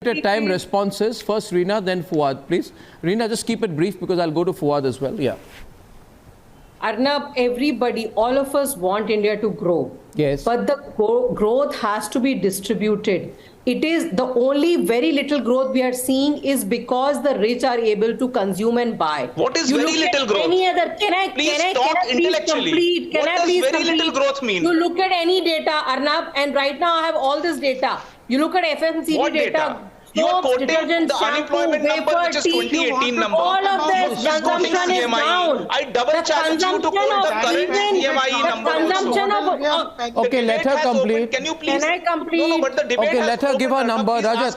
limited time responses. First Reena, then Fuad, please. Reena, just keep it brief because I'll go to Fuad as well. Yeah. Arnab, everybody, all of us want India to grow. Yes. But the growth has to be distributed. It is the only very little growth we are seeing is because the rich are able to consume and buy. What is very little growth? Any other? Please talk intellectually. What does very little growth mean? You look at any data, Arnab, and right now I have all this data. You look at FMCG What data. You are quoting detergent, the shampoo, unemployment number, which is 2018 number. All of this consumption is down. I double challenge you to quote the current CMI number also. Okay, let her complete. Can you please? Can I complete? No, but the debate okay, let her give her number. Rajat.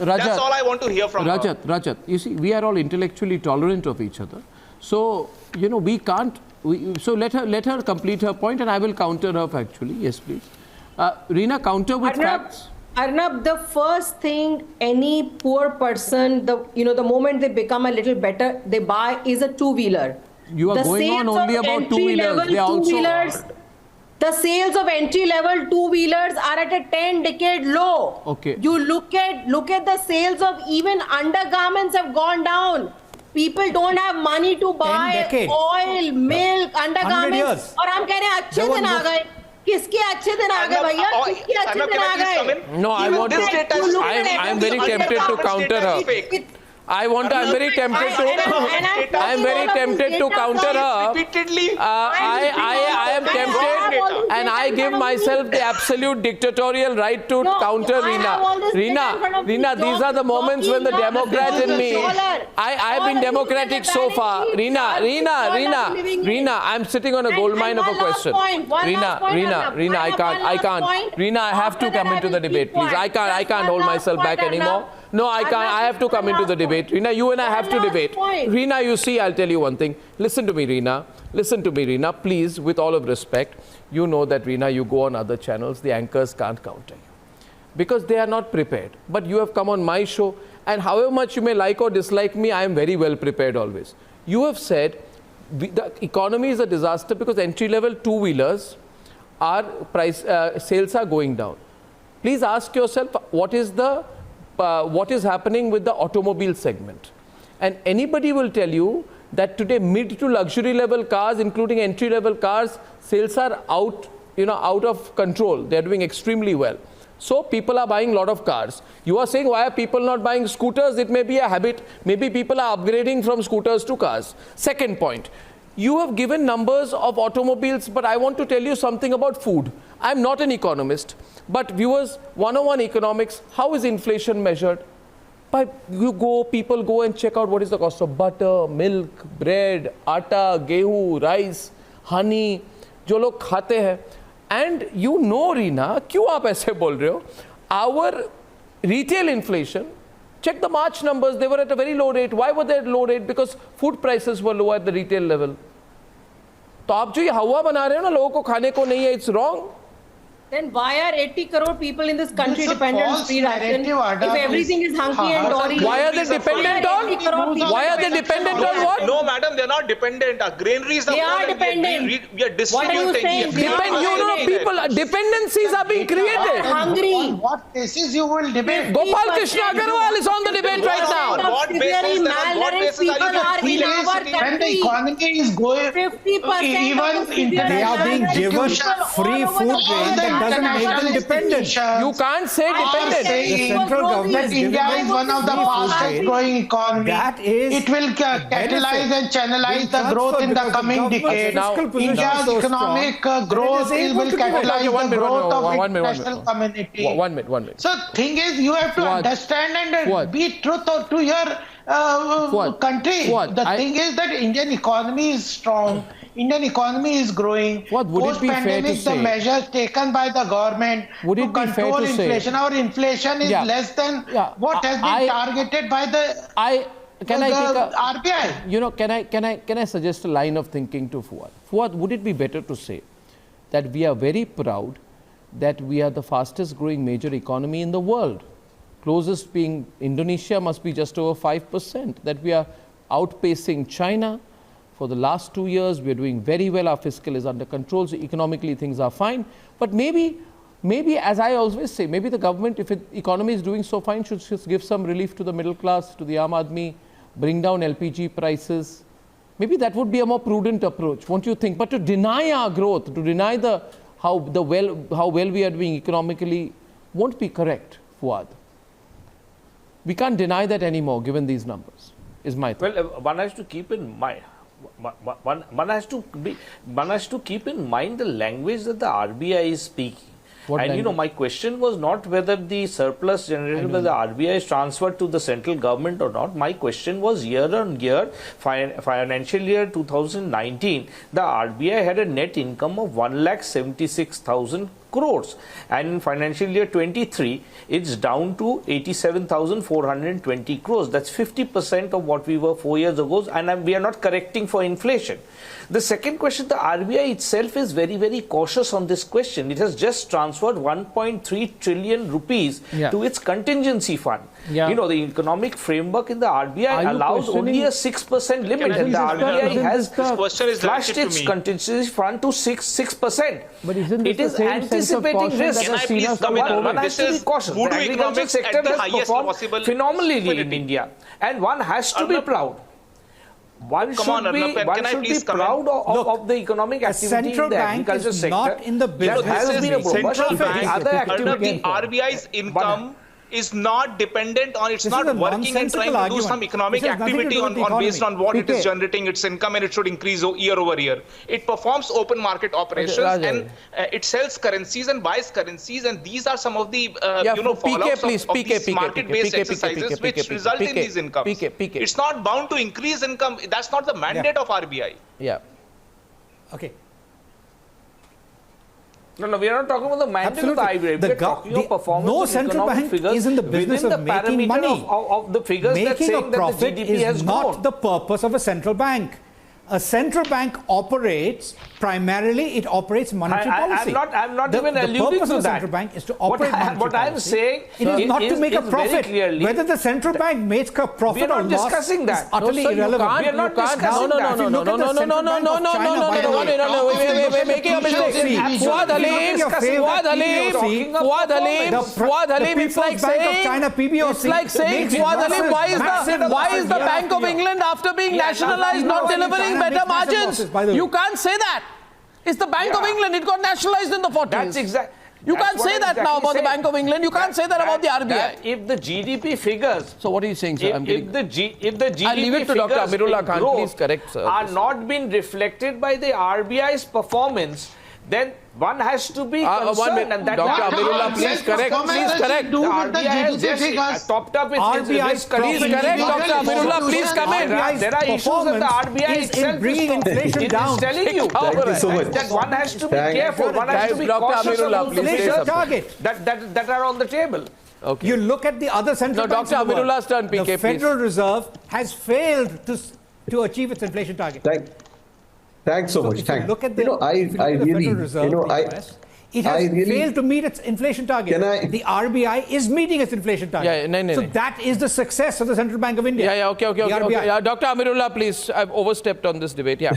That's all I want to hear from her. Rajat, you see, we are all intellectually tolerant of each other. So, you know, we can't. So let her complete her point and I will counter her factually. Yes, please. Reena, counter with facts. Arnab, the first thing any poor person, the moment they become a little better, they buy is a two-wheeler. You are going on only about two-wheelers. They also. The sales of entry-level two-wheelers are at a 10-decade low. Okay. You look at the sales of even undergarments have gone down. People don't have money to buy oil, milk, undergarments. और हम कह रहे हैं अच्छे दिन आ गए. किसके अच्छे दिन आ गए भैया? किसके अच्छे दिन आ गए? No, I want to. I am very tempted to counter her. I'm very tempted to counter her. I am tempted and I give myself the absolute dictatorial right to counter Reena. Reena, these are the moments when the Democrat in me, I have been democratic so far. Reena, I'm sitting on a gold mine of a question. Reena, I can't. Reena, I have to come into the debate, please. I can't hold myself back anymore. No, I can't. I have to come into the debate. Reena, you and I have to debate. Reena, you see, I'll tell you one thing. Listen to me, Reena. Please, with all of respect, you know that, Reena, you go on other channels, the anchors can't counter you. Because they are not prepared. But you have come on my show, and however much you may like or dislike me, I am very well prepared always. You have said the economy is a disaster because entry-level two-wheelers sales are going down. Please ask yourself, what is happening with the automobile segment? And anybody will tell you that today mid to luxury level cars, including entry level cars, sales are out of control. They're doing extremely well. So people are buying a lot of cars. You are saying, why are people not buying scooters? It may be a habit. Maybe people are upgrading from scooters to cars. Second point, you have given numbers of automobiles, but I want to tell you something about food. I'm not an economist, but viewers, 101 economics, how is inflation measured? People go and check out what is the cost of butter, milk, bread, atta, gehu, rice, honey, जो लोग खाते हैं. And you know, Reena, क्यों आप ऐसे बोल रहे हो? Our retail inflation, check the March numbers, they were at a very low rate. Why were they at low rate? Because food prices were low at the retail level. तो आप जो ये हवा बना रहे हो ना लोगों को खाने को नहीं है, it's wrong. Then why are 80 crore people in this country dependent on free ration? If everything is hunky and dory. Why are they dependent on? Why are they dependent on what? No, madam, they are not dependent. Our granaries are. They are dependent. We are distributing. What are you saying? People, dependencies are being created. Hungry. On what basis you will debate? Gopal Krishna Agarwal is on the debate right now. What basis? What basis are you when the economy is going, 50% even they are being given free food grain. Doesn't make them dependent. You can't say dependent. The central government India is one of the fastest growing economies. That is, it will catalyze and channelize the growth in the coming decade. India's economic growth will catalyze the growth of international community. One minute. So thing is, you have to understand and be truth to your country. The thing is that Indian economy is strong. Indian economy is growing. What would it be fair to say? The measures taken by the government to control inflation. Our inflation is less than what has been targeted by the RBI. You know, can I suggest a line of thinking to Fuad? Fuad, would it be better to say that we are very proud that we are the fastest growing major economy in the world? Closest being Indonesia must be just over 5%. That we are outpacing China. For the last 2 years, we are doing very well. Our fiscal is under control, so economically things are fine. But maybe maybe, as I always say, maybe the government, if the economy is doing so fine, should just give some relief to the middle class, to the Aam Aadmi, bring down LPG prices. Maybe that would be a more prudent approach, won't you think? But to deny our growth, to deny how well we are doing economically, won't be correct, Fuad. We can't deny that anymore, given these numbers, is my thought. Well, one has to keep in mind. One has to keep in mind the language that the RBI is speaking. My question was not whether the surplus generated by the RBI is transferred to the central government or not. My question was year on year, financial year 2019, the RBI had a net income of 1,76,000 crores, and in financial year 23 it's down to 87,420 crores. That's 50% of what we were 4 years ago, and we are not correcting for inflation. The second question, the RBI itself is very, very cautious on this question. It has just transferred 1.3 trillion rupees to its contingency fund. Yeah. The economic framework in the RBI allows only a 6% limit, and the RBI has flushed its contingency fund to 6%. But isn't this it is anticipating risk. Can I please come in? This is voodoo economics at the highest possible phenomenally in India, and one has to be proud. One should be proud of the economic activity in the agriculture sector. Not in the business. The RBI's income is not dependent on, it's not working and trying to do some economic activity based on what it is generating its income, and it should increase year over year. It performs open market operations, and it sells currencies and buys currencies, and these are some of the fallouts of these market-based exercises which result in these incomes. It's not bound to increase income. That's not the mandate of RBI. Yeah. Okay. No, we are not talking about the mandate of the RBI. We are talking of performance no of central economic bank figures is in the business within of the making money. of the figures that saying that the GDP has is not grown. the purpose of a central bank. A central bank operates primarily, it operates monetary policy. I'm not even alluding to that. The purpose of the central bank is to operate monetary what policy. I'm saying it is not to make a profit. Clearly, whether the central bank makes a profit or loss discussing that. is utterly irrelevant. We are not discussing that. No. We're making a mistake. Fuad Halim, it's like saying, Fuad Halim, why is the Bank of England, after being nationalized, not delivering better margins? You can't say that. It's the Bank of England. It got nationalized in the 40s. That's exactly. You can't say that now about the Bank of England. You can't say that about the RBI. If the GDP figures... So what are you saying, sir? If the GDP I'll leave it to Dr. Amirullah Khan. Please correct, sir. Are not being reflected by the RBI's performance, then one has to be concerned. And that Dr. Amirullah, please correct. Please correct. The RBI has just topped up its risk. Please correct, Dr. Amirullah. Please come in. There are issues that the RBI itself bringing inflation down. is telling you. Thank you so much. That one has to be careful. One has to be cautious about the figures that are on the table. Okay. You look at the other central banks. Dr. Amirullah's turn, PK, the Federal Reserve has failed to achieve its inflation target. Thanks so much. Thanks. Look at the, Federal Reserve, it has failed to meet its inflation target. The RBI is meeting its inflation target. So that is the success of the Central Bank of India. Okay. Dr. Amirullah, please. I've overstepped on this debate. Yeah.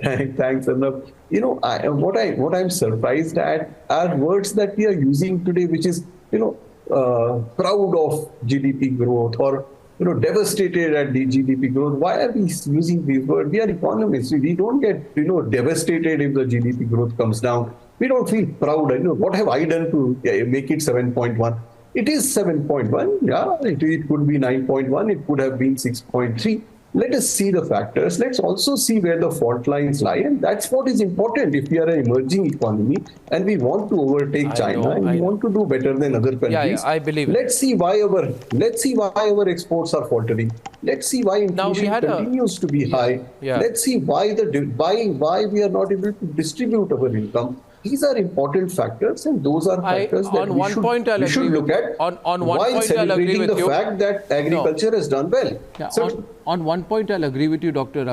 Thanks, Arnab. What I'm surprised at are words that we are using today, which is, proud of GDP growth, or devastated at the GDP growth. Why are we using these words? We are economists. We don't get, devastated if the GDP growth comes down. We don't feel proud. What have I done to make it 7.1? It is 7.1. Yeah, it could be 9.1. It could have been 6.3. Let us see the factors. Let's also see where the fault lines lie. And that's what is important if we are an emerging economy and we want to overtake China and we want to do better than other countries. I believe it. Let's see why our exports are faltering. Let's see why inflation continues to be high. Let's see why we are not able to distribute our income. These are important factors, and those are factors that we should look at while celebrating the fact that agriculture has done well. On one point, I'll agree with you, Dr.